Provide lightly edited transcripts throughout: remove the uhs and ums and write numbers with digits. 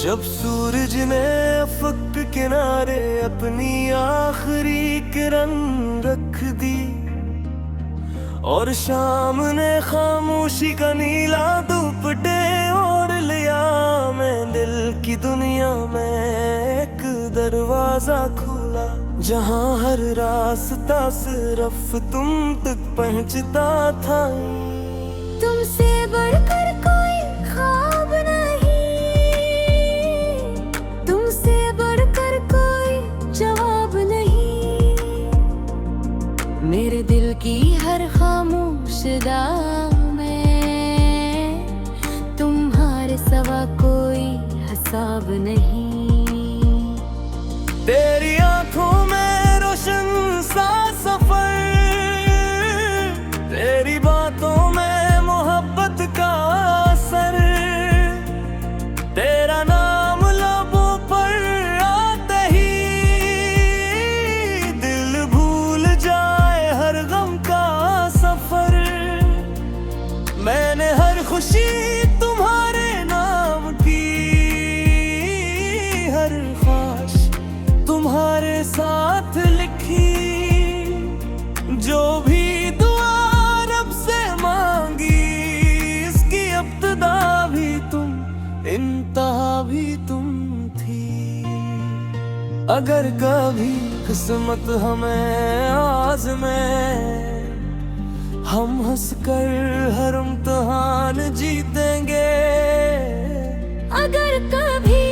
जब सूरज ने अफक किनारे अपनी आखिरी किरण रख दी और शाम ने खामोशी का नीला दुपट्टे ओढ़ लिया, मैं दिल की दुनिया में एक दरवाजा खोला जहां हर रास्ता सिर्फ तुम तक पहुंचता था। तुमसे बढ़कर कोई ख्वाब नहीं, तुमसे बढ़कर कोई जवाब नहीं, मेरे दिल की हर खामोश दाग में तुम्हारे सिवा कोई हिसाब नहीं। तेरी आंखों में रोशन सा सफर, तेरी बातों में मोहब्बत का असर, तेरा नाम लबों पर आते ही दिल भूल जाए हर गम का सफर। मैंने हर खुशी तुम्हारे नाम की, हर ख्वाहिश तुम्हारे साथ लिखी, जो भी दुआ रब से मांगी इसकी इब्तिदा भी तुम, इंतहा भी तुम थी। अगर कभी किस्मत हमें आज़मे, हम हंसकर हर इम्तिहान जीतेंगे। अगर कभी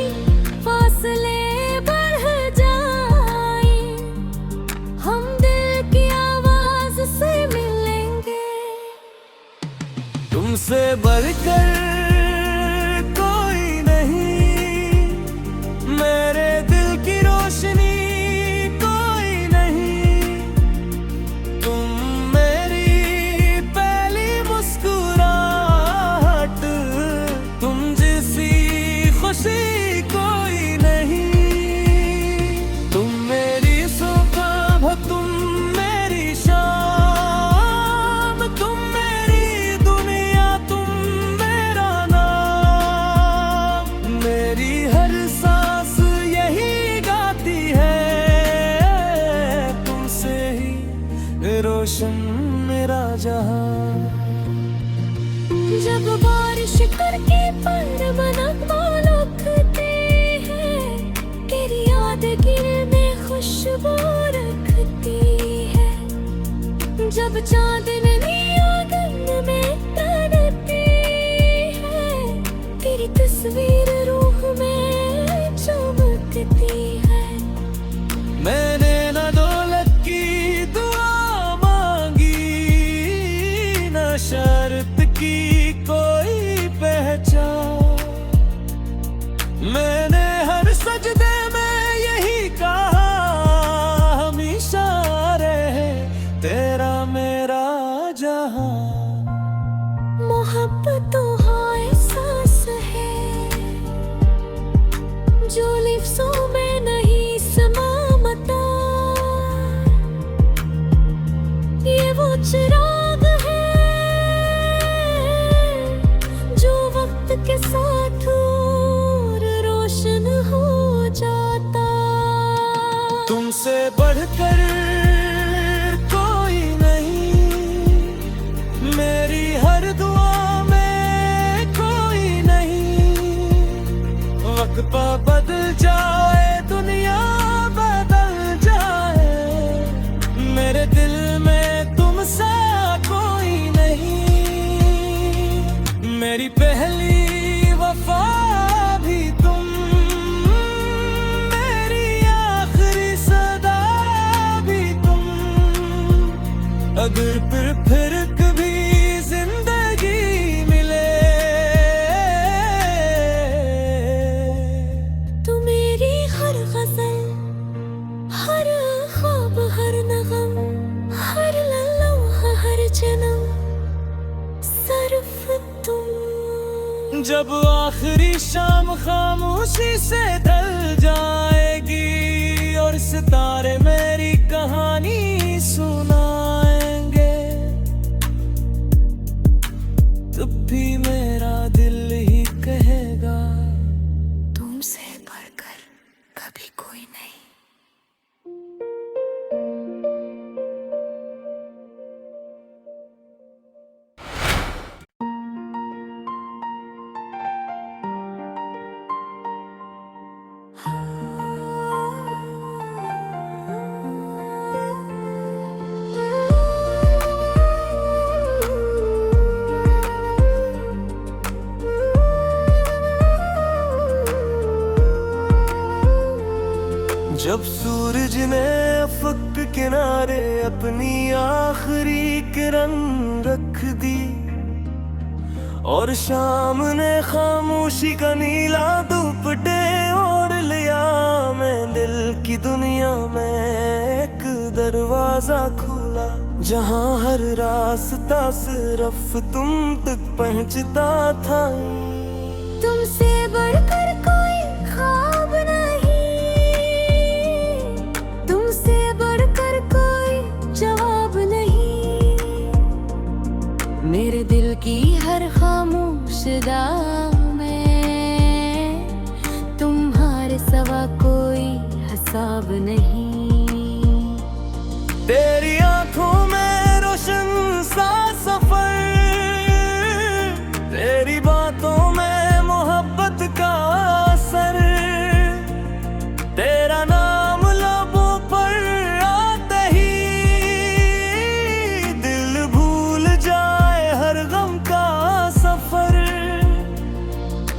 फासले बढ़ जाए, हम दिल की आवाज से मिलेंगे। तुमसे बढ़कर कोई नहीं, मेरे दिल की रोशनी कोई नहीं, तुम मेरी पहली मुस्कुराहट, तुम जैसी खुशी कोई नहीं, तुम मेरी सुबह, तुम मेरी शाम, तुम मेरी दुनिया, तुम मेरा नाम। मेरी हर सांस यही गाती है, तुमसे ही रोशन मेरा जहां। जब बारिश करके पर मनक लुकते हैं, तेरी याद गिर में खुशबू रखती है। जब चांदनी आंगन में तनती है, तेरी तस्वीर रूह में चमकती है। मैंने न दौलत की दुआ मांगी, न शर्त की कोई पहचान, मैंने हर सजदे में यही कहा, हमेशा रहे तेरा मेरा जहां। मोहब्बत तो हाँ एहसास है, जो लिफ्ज़ों में नहीं समाता। ये वो चिराग है जो वक्त के साथ और रोशन हो जाता। तुमसे बढ़कर कोई नहीं, मेरी हर दुआ में कोई नहीं, वक्त बदल जाए दुनिया बदल जाए, मेरे दिल में तुमसा कोई नहीं, मेरी पहली वफा भी तुम, मेरी आखिरी सदा भी तुम। अगर फिर कभी जिंदगी मिले, तो मेरी हर गजल, हर ख्वाब, हर नगम, हर लम्हा, हर जन्म सिर्फ तुम। जब आखिरी शाम खामोशी से ढल जाएगी और सितारे मेरी कहानी सुनाएंगे, तब भी मेरा दिल ही कहेगा जब सूरज ने अफक किनारे अपनी आखिरी किरण रख दी और शाम ने खामोशी का नीला दुपट्टे ओढ़ लिया, मैं दिल की दुनिया में एक दरवाजा खोला जहां हर रास्ता सिर्फ तुम तक पहुंचता था। तुमसे बढ़कर कोई ख्वाब नहीं, तुमसे बढ़कर कोई जवाब नहीं, मेरे दिल की हर खामोश दाग में तुम्हारे सिवा कोई हिसाब नहीं। तेरी आंखों में रोशन सा सफर, तेरी बातों में मोहब्बत का असर, तेरा नाम लबों पर आते ही दिल भूल जाए हर गम का सफर।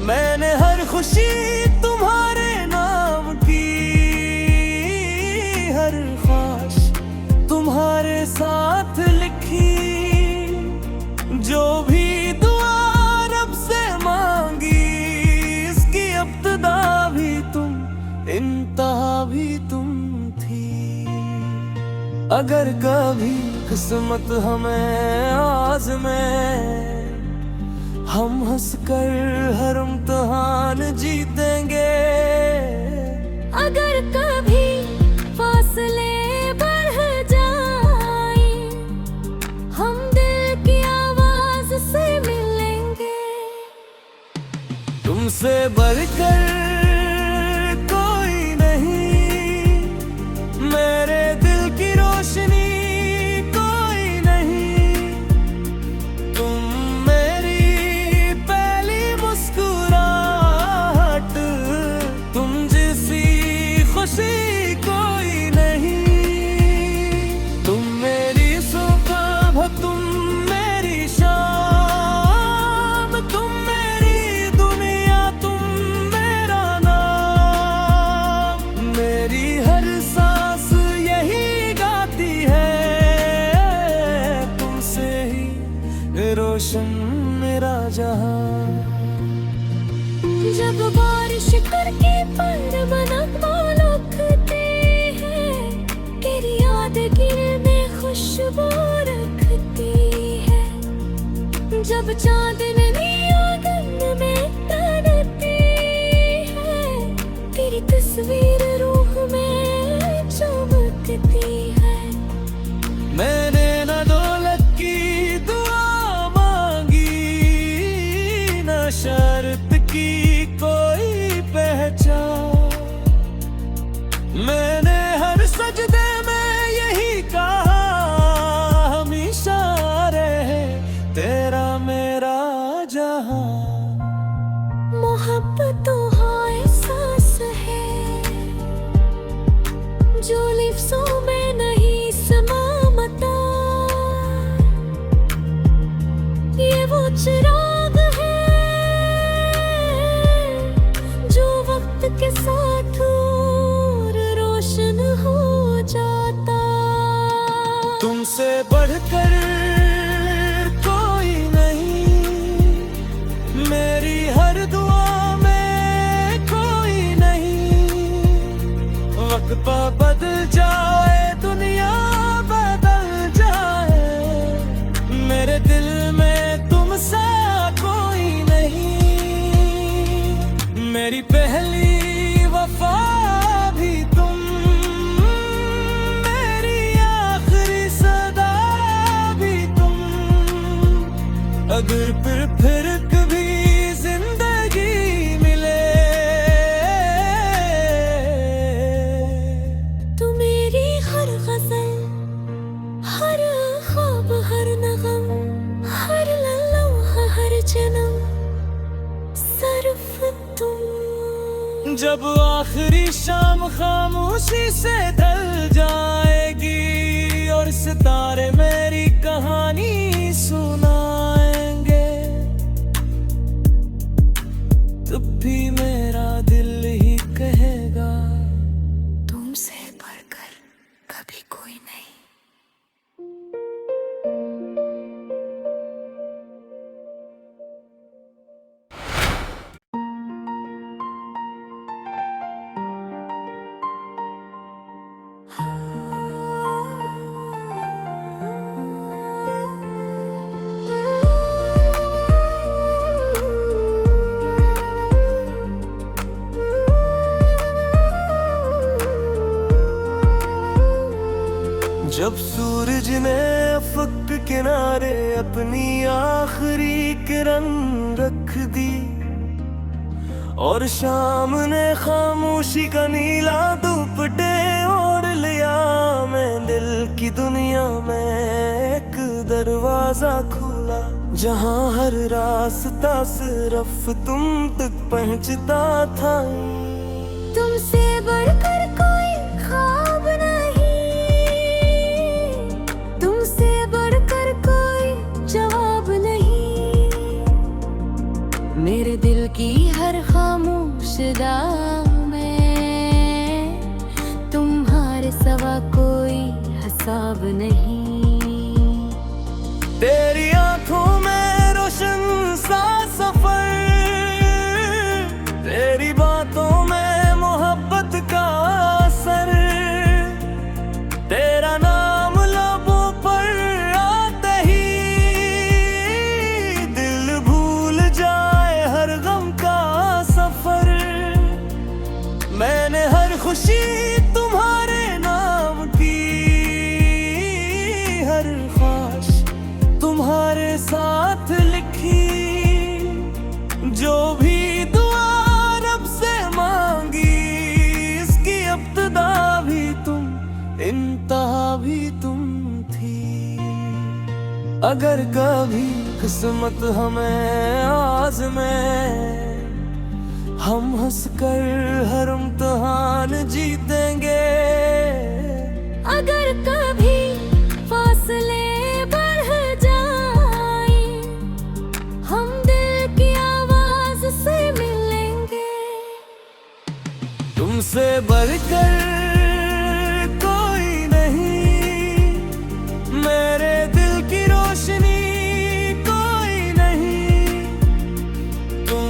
मैंने हर खुशी तुम्हारे नाम की, हर ख्वाहिश तुम्हारे साथ लिखी, जो भी दुआ रब से मांगी इसकी इब्तिदा भी तुम, इंतहा भी तुम थी। अगर कभी किस्मत हमें आज़मे, हम हंसकर हर इम्तिहान जीतेंगे। अगर कभी फासले बढ़ जाए, हम दिल की आवाज से मिलेंगे। तुमसे बढ़कर कोई नहीं, मेरे दिल की रोशनी कोई नहीं, तुम मेरी पहली मुस्कुराहट, तुम जैसी खुशी कोई नहीं, तुम मेरी सुबह, तुम मेरी शाम, तुम मेरी दुनिया, तुम मेरा नाम। मेरी हर सांस यही गाती है, तुमसे ही रोशन मेरा जहां। जब बारिश करके पर बनक लुकते हैं, तेरी याद गिर में खुशबू रखती है। जब चांदनी आंगन में तनती है, तेरी तस्वीर रूह में चमकती है। मैंने न दौलत की दुआ मांगी, न शर्त की कोई पहचान, मैंने हर सजदे में यही कहा, हमेशा रहे तेरा मेरा जहां। मोहब्बतों का एहसास है जो लिफ्ज़ों में नहीं समाता, ये वो चिराग है जो वक्त के साथ और रोशन हो जाता। तुमसे बढ़कर कोई नहीं, मेरी हर दुआ में कोई नहीं, वक्त बदल जाए दुनिया बदल जाए, मेरे दिल में तुमसा कोई नहीं, मेरी पहली वफा भी तुम, मेरी आखिरी सदा भी तुम। अगर फिर कभी जिंदगी मिले, तू मेरी हर गज़ल, हर ख्वाब, हर नगम, हर लम्हा, हर जन्म सिर्फ तुम। जब आखिरी शाम खामोशी से ढल जाएगी और सितारे मेरी कहानी सुनाएंगे, तब भी मेरा दिल ही कहेगा तुमसे किनारे अपनी आखिरी किरण रख दी, और शाम ने खामोशी का नीला दुपट्टे ओढ़ लिया। मैं दिल की दुनिया में एक दरवाजा खोला, जहाँ हर रास्ता सिर्फ तुम तक पहुँचता था। तुमसे बढ़कर कोई ख्वाब नहीं, तुमसे बढ़कर कोई जवाब नहीं। मेरे दिल की हर खामोश दाग में तुम्हारे सिवा कोई हिसाब नहीं। तेरी आंखों में रोशन सा सफर, तेरी बातों में मोहब्बत का असर, तेरा नाम लबों पर आते ही दिल भूल जाए हर गम का सफर। मैंने हर खुशी तुम्हारे नाम की, हर ख्वाहिश तुम्हारे साथ लिखी, जो भी दुआ रब से मांगी, इसकी इब्तिदा भी तुम, इंतहा भी तुम थी। अगर कभी किस्मत हमें आज़मे, हम हंसकर हर इम्तिहान जीतेंगे। अगर कभी फासले बढ़ जाए, हम दिल की आवाज से मिलेंगे। तुमसे बढ़कर कोई नहीं, मेरे दिल की रोशनी कोई नहीं। तुम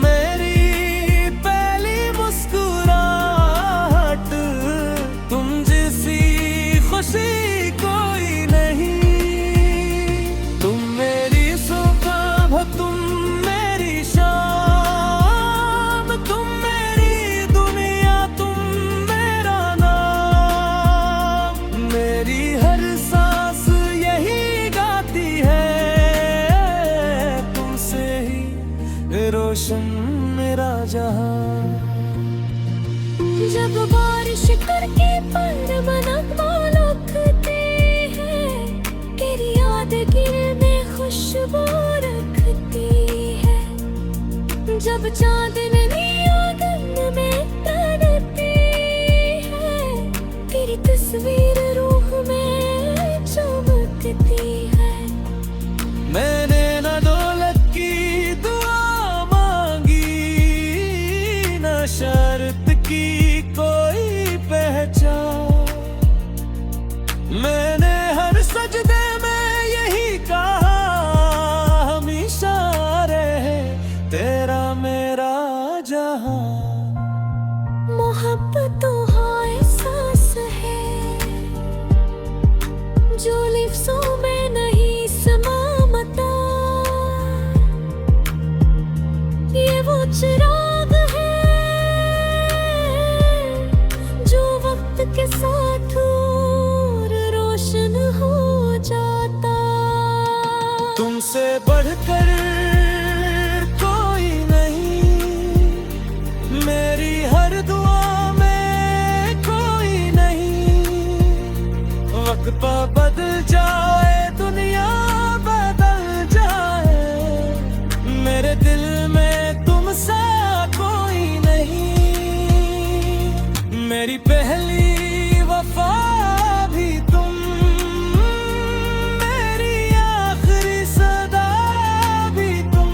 मेरी पहली मुस्कुराहट, तुम जैसी खुशी कोई नहीं। तुम मेरी सुबह, तुम मेरी शाम, तुम मेरी दुनिया, तुम मेरा नाम। मेरी हर सांस यही गाती है, तुमसे ही रोशन मेरा जहां। जब बारिश करके पर मनक लुकते हैं, तेरी याद गिरने खुशबू रखती है। जब चांदनी आंगन में तड़पती है, तेरी तस्वीर रूह में चमकती है। मैंने न दौलत की दुआ मांगी, न शर्त की कोई पहचान। मैंने हर सजदे में यही कहा, हमेशा रहे तेरा मेरा जहां। मोहब्बतों हाँ एहसास है, जो लिफ्ज़ों में नहीं समाता। ये वो चिराग है जो वक्त के साथ और रोशन हो जाता। तुमसे बढ़कर कोई नहीं, मेरी हर दुआ में कोई नहीं। वक्त बदल जाए, दुनिया बदल जाए, मेरे दिल में तुमसा कोई नहीं। मेरी पहली वफा भी तुम, मेरी आखिरी सदा भी तुम।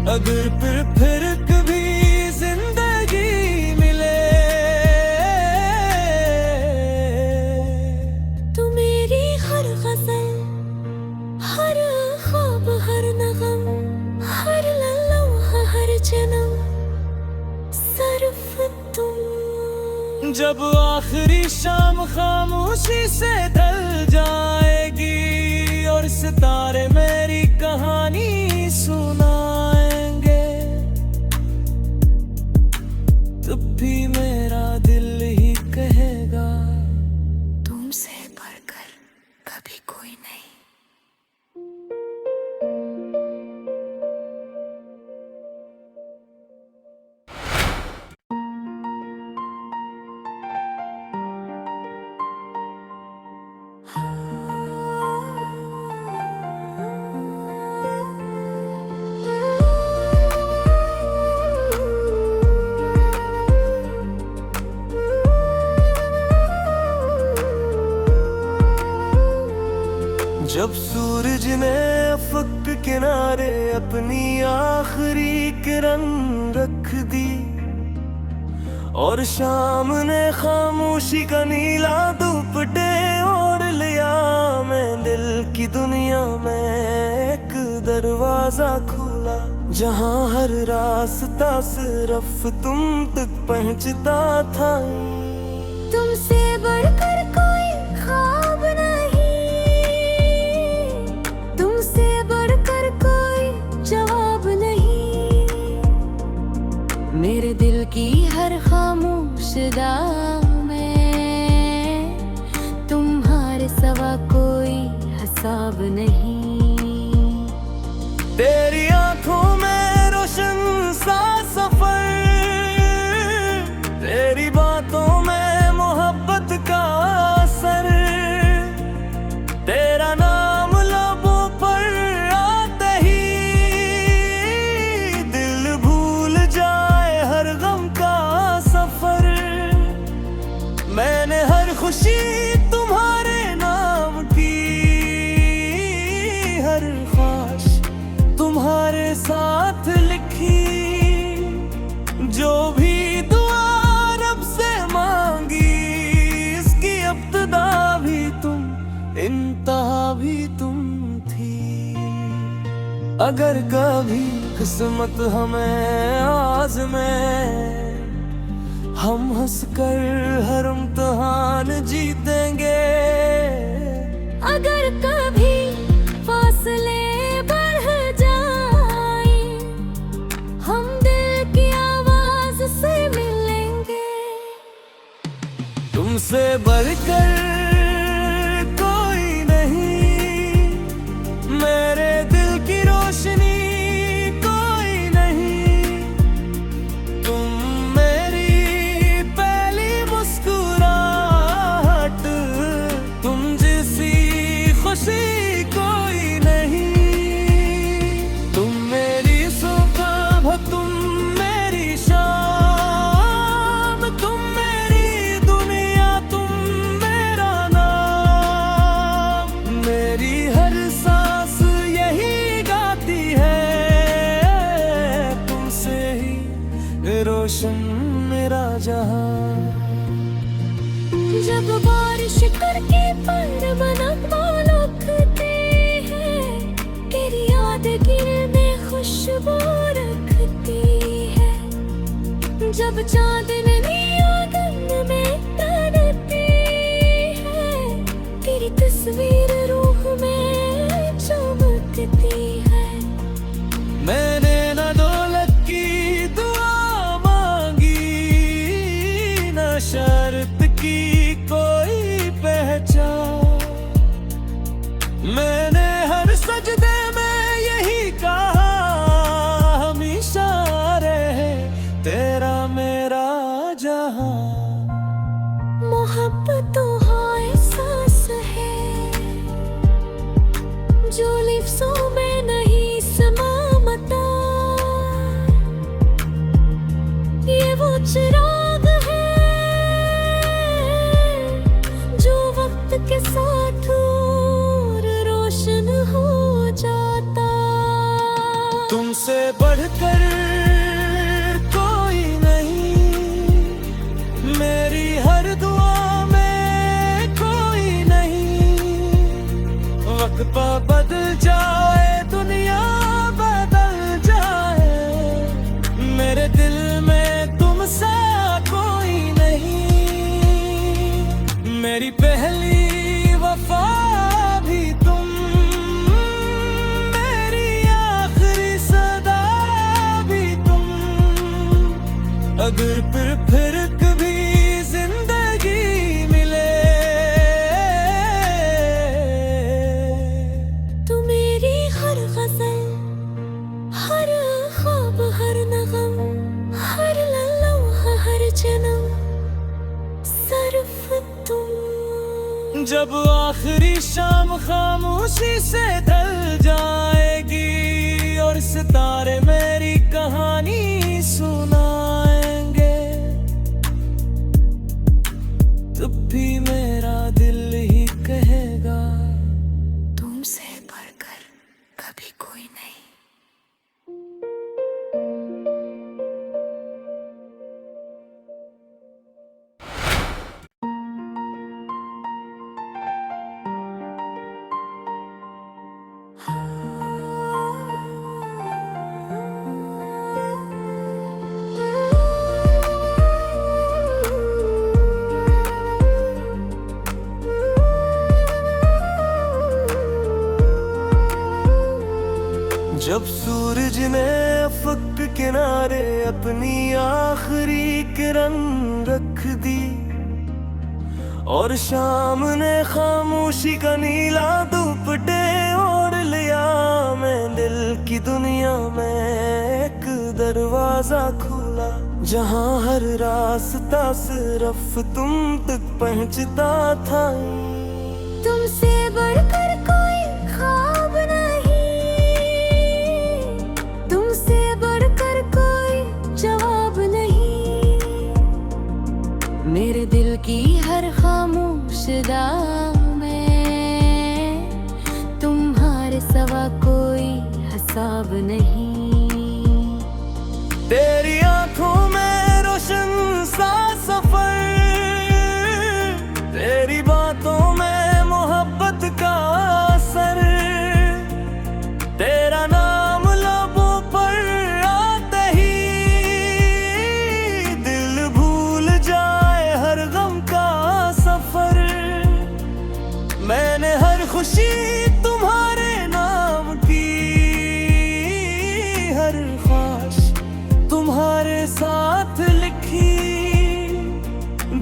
अगर फिर कभी जिंदगी मिले, तू मेरी हर गज़ल, हर ख्वाब, हर नगम, हर लम्हा, हर जन्म सिर्फ तुम। जब आखिरी शाम खामोशी से ढल जाएगी, और सितारे मेरी कहानी सुनाएंगे, तब भी मेरा दिल ही कहेगा, तुमसे बढ़कर कभी कोई नहीं। जब सूरज ने अफक किनारे अपनी आखिरी किरण रख दी और शाम ने खामोशी का नीला दुपट्टे ओढ़ लिया, मैं दिल की दुनिया में एक दरवाजा खोला जहां हर रास्ता सिर्फ तुम तक पहुंचता था। तुमसे बढ़कर कोई ख्वाब नहीं, तुमसे बढ़कर कोई जवाब नहीं, मेरे दिल की हर खामोश राह में तुम्हारे सिवा कोई हिसाब नहीं। तेरी आंखों में रोशन सा सफर, तेरी बातों में मोहब्बत का असर, तेरा नाम लबों पर आते ही दिल भूल जाए हर गम का सफर। मैंने हर खुशी तुम्हारे नाम की, हर ख्वाहिश तुम्हारे साथ लिखी, जो भी दुआ रब से मांगी इसकी इब्तिदा भी तुम, इंतहा भी तुम थी। अगर कभी किस्मत हमें आज़मे, हम हंसकर हर इम्तिहान जीतेंगे। अगर कभी फासले बढ़ जाए, हम दिल की आवाज से मिलेंगे। तुमसे बढ़कर कोई नहीं, मेरे दिल की रोशनी कोई नहीं, तुम मेरी पहली मुस्कुराहट, तुम जैसी खुशी कोई नहीं, तुम मेरी सुबह तुम मेरी शाम, तुम मेरी दुनिया तुम मेरा नाम, मेरी हर सांस यही गाती है, तुमसे ही रोशन मेरा जहां। जब बारिश करके पर नगमा लुकते हैं, तेरी याद गिरने खुशबू रखती है, जब चांदनी आंगन में तनती है, तेरी तस्वीर रूह में चमकती है। मैंने न दौलत की दुआ मांगी, न शर्त की कोई पहचान, मैंने हर सजदे में यही कहा, हमेशा रहे तेरा मेरा जहां। मोहब्बत तो हाँ एहसास है, जो लिफ्ज़ों में नहीं समाता, ये वो चिराग है जो वक्त के साथ और रोशन हो जाता। तुमसे बढ़कर कोई नहीं, मेरी हर दुआ में कोई नहीं, वक्त बदल जाए दुनिया बदल जाए, मेरे दिल में तुमसे कोई नहीं, मेरी पहली वफा भी तुम, मेरी आखिरी सदा भी तुम, अगर फिर कभी जिंदगी मिले, तू मेरी हर गज़ल, हर ख्वाब, हर नगम, हर लम्हा, हर जन्म सिर्फ तुम। जब आखिरी शाम खामोशी से ढल जाएगी और सितारे मेरी कहानी सुनाएंगे, तब भी मेरा दिल ही कहेगा तुमसे जब सूरज ने अफक किनारे अपनी आखिरी किरण रख दी और शाम ने खामोशी का नीला दुपट्टे ओढ़ लिया, मैं दिल की दुनिया में एक दरवाजा खोला जहां हर रास्ता सिर्फ तुम तक पहुंचता था। तुमसे बढ़कर कोई ख्वाब नहीं, तुमसे बढ़कर कोई जवाब नहीं, मेरे दिल की हर खामोश दाम में तुम्हारे सिवा कोई हिसाब नहीं। तेरी आंखों में रोशन सा सफर, तेरी बातों में मोहब्बत का असर, तेरा नाम लबों पर आते ही दिल भूल जाए हर गम का सफर। मैंने हर खुशी तुम्हारे नाम की, हर ख्वाहिश तुम्हारे साथ लिखी,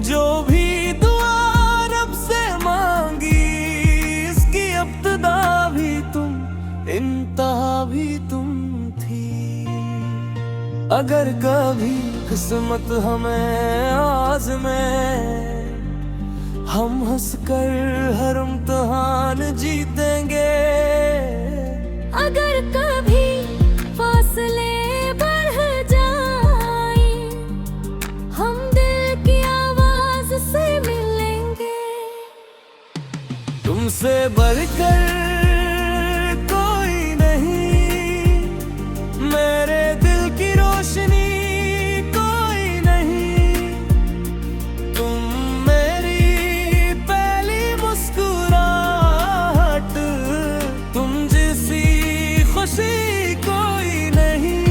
जो भी दुआ रब से मांगी इसकी इब्तिदा भी तुम, इंतहा भी तुम थी। अगर कभी किस्मत हमें आज़मे, हम हंसकर हर इम्तिहान जीतेंगे। अगर कभी फासले बढ़ जाए, हम दिल की आवाज से मिलेंगे। तुमसे बढ़कर कोई नहीं, मेरे दिल की रोशनी कोई नहीं, तुम मेरी पहली मुस्कुराहट, तुम जैसी खुशी कोई नहीं,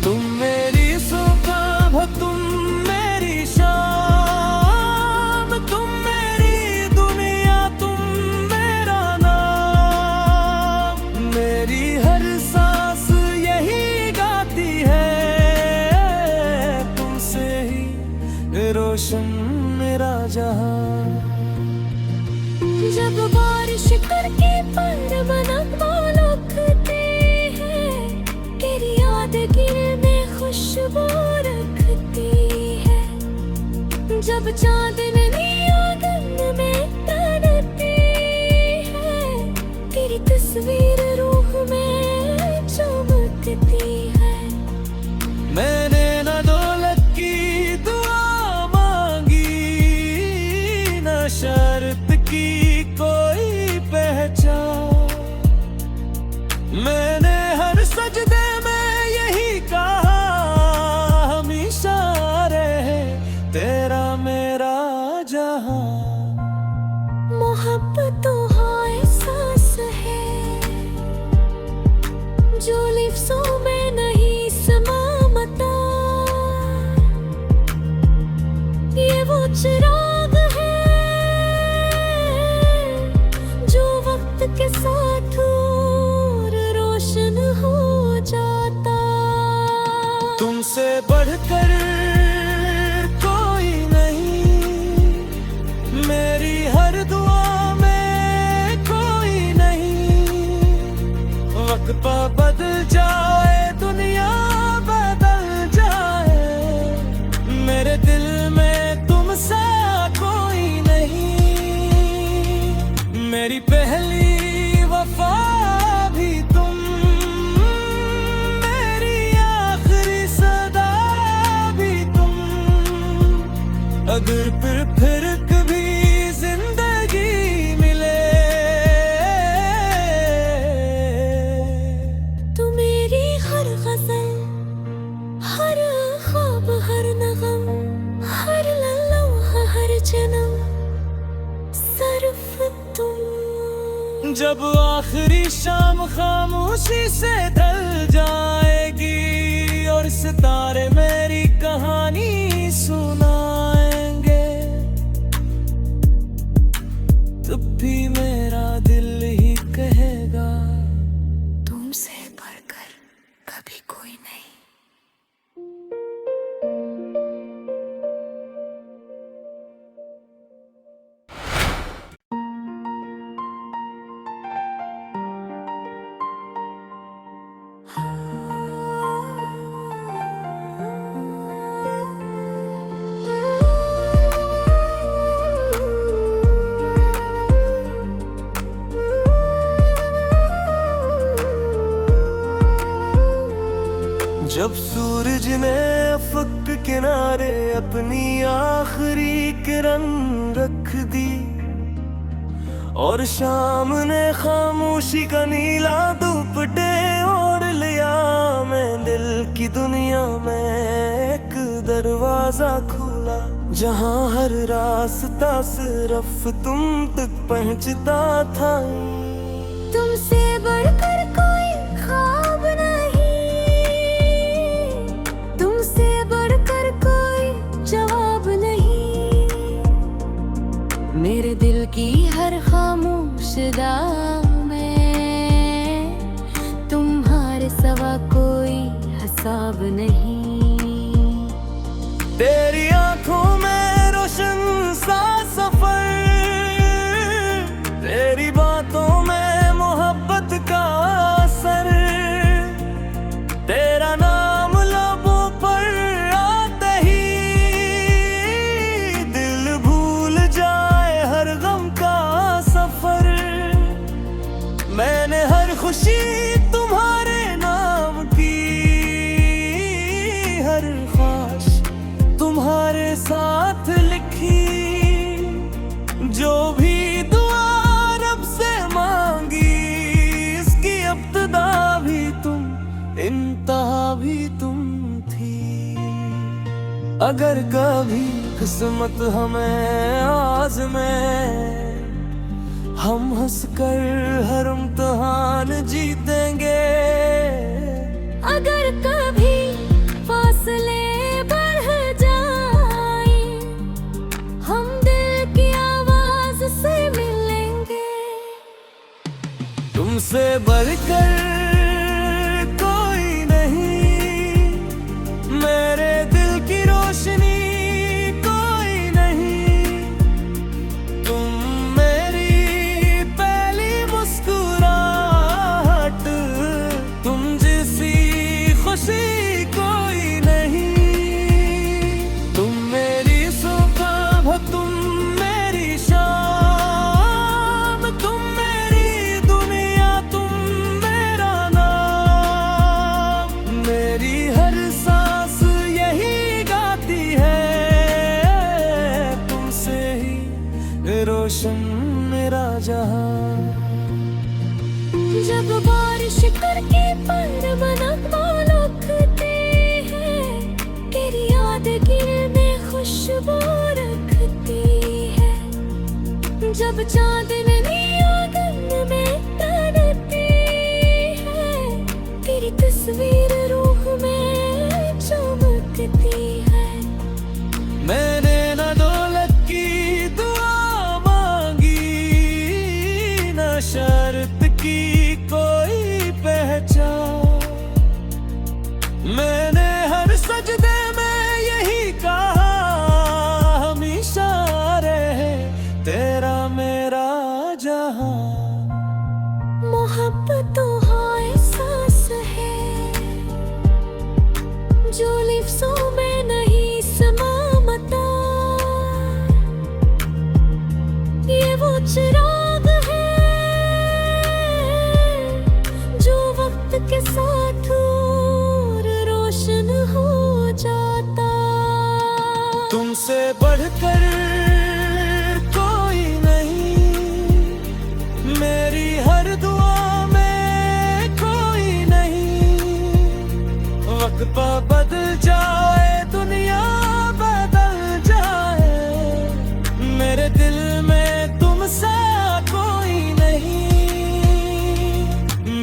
तुम मेरी सुबह तुम मेरी शाम, तुम मेरी दुनिया तुम मेरा नाम, मेरी हर सांस यही गाती है, तुमसे ही रोशन मेरा जहां। जब बारिश करके पर बनगमा लुकते हैं, तेरी याद में खुशबू रखती है, जब चांदनी आंगन में तनती है, तेरी तस्वीर रूह में चमकती है। मैंने न दौलत की दुआ मांगी, न शर्त की कोई पहचान, मैंने हर सजदे में यही कहा, हमेशा रहे तेरा मेरा जहां। मोहब्बत तो हाँ एहसास है, जो लिफ्ज़ों में नहीं समाता, ये वो चिराग है जो वक्त के साथ और रोशन हो जाता। तुमसे बढ़कर कोई नहीं, मेरी हर दुआ में कोई नहीं, वक्त बदल जाए दुनिया बदल जाए, मेरे दिल में तुमसे कोई नहीं, मेरी पहली वफा भी तुम, मेरी आखिरी सदा भी तुम, अगर फिर कभी जिंदगी मिले, तू मेरी हर गज़ल, हर ख्वाब, हर नगम, हर लम्हा, हर जन्म, सिर्फ तुम। जब आखिरी शाम खामोशी से ढल जाएगी और सितारे मेरी कहानी सुनाएंगे, तब भी मेरा दिल ही कहेगा, तुम जब सूरज ने अफक किनारे अपनी आखिरी किरण रख दी और शाम ने खामोशी का नीला दुपट्टे ओढ़ लिया, मैं दिल की दुनिया में एक दरवाजा खोला जहां हर रास्ता सिर्फ तुम तक पहुंचता था। तुमसे बढ़कर कोई ख्वाब नहीं, तुमसे बढ़कर कोई जवाब नहीं, मेरे दिल की हर खामोश दाग में तुम्हारे सिवा कोई हिसाब नहीं। तेरी आंखों में रोशन सा सफर, तेरी बातों में मोहब्बत का असर, तेरा नाम लबों पर आते ही दिल भूल जाए हर गम का सफर। मैंने हर खुशी तुम्हारे नाम की, हर ख्वाहिश तुम्हारे साथ लिखी, जो भी दुआ रब से मांगी इसकी इब्तिदा भी तुम, इंतहा भी तुम थी। अगर कभी किस्मत हमें आज़मे, हम हंसकर हर इम्तिहान जीतेंगे। अगर कभी फासले बढ़ जाए, हम दिल की आवाज से मिलेंगे। तुमसे बढ़कर कोई नहीं, मेरे दिल की रोशनी कोई नहीं, तुम मेरी पहली मुस्कुराहट, तुम जैसी खुशी कोई नहीं, तुम मेरी सुबह, तुम मेरी शाम, तुम मेरी दुनिया, तुम मेरा नाम। मेरी हर सांस यही गाती है, तुमसे ही रोशन मेरा जहां। जब बारिश करके पर मनक लुकते हैं, तेरी याद गिर में खुशबू रखती है। जब चांदनी आंगन में तनती है, तेरी तस्वीर रूह में चमकती है। मैंने न दौलत की दुआ मांगी, न शर्त की कोई पहचान, मैंने हर सजदे में यही कहा, हमेशा रहे तेरा मेरा जहां। मोहब्बत तो हाँ एहसास है, जो लिफ्ज़ों में नहीं समाता। ये वो चिराग है जो वक्त के साथ और रोशन हो जाता। तुमसे बढ़कर कोई नहीं, मेरी हर दुआ में कोई नहीं, वक्त बदल जाए दुनिया बदल जाए, मेरे दिल में तुमसे कोई नहीं,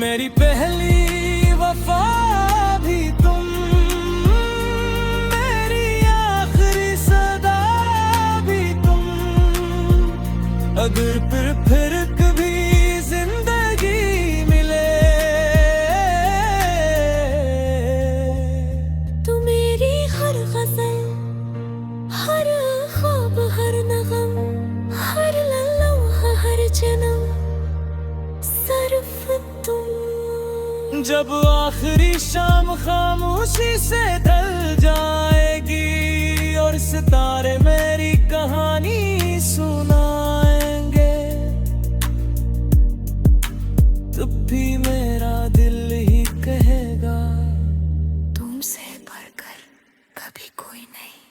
मेरी पहली वफा भी तुम, मेरी आखिरी सदा भी तुम। अगर फिर कभी जिंदगी मिले, तू मेरी हर गज़ल, हर ख्वाब, हर नगम, हर लम्हा, हर जन्म सिर्फ तुम। जब आखिरी शाम खामोशी से ढल जाएगी और सितारे मेरी कहानी सुनाएंगे, तब भी मेरा दिल ही कहेगा तुमसे कोई नहीं।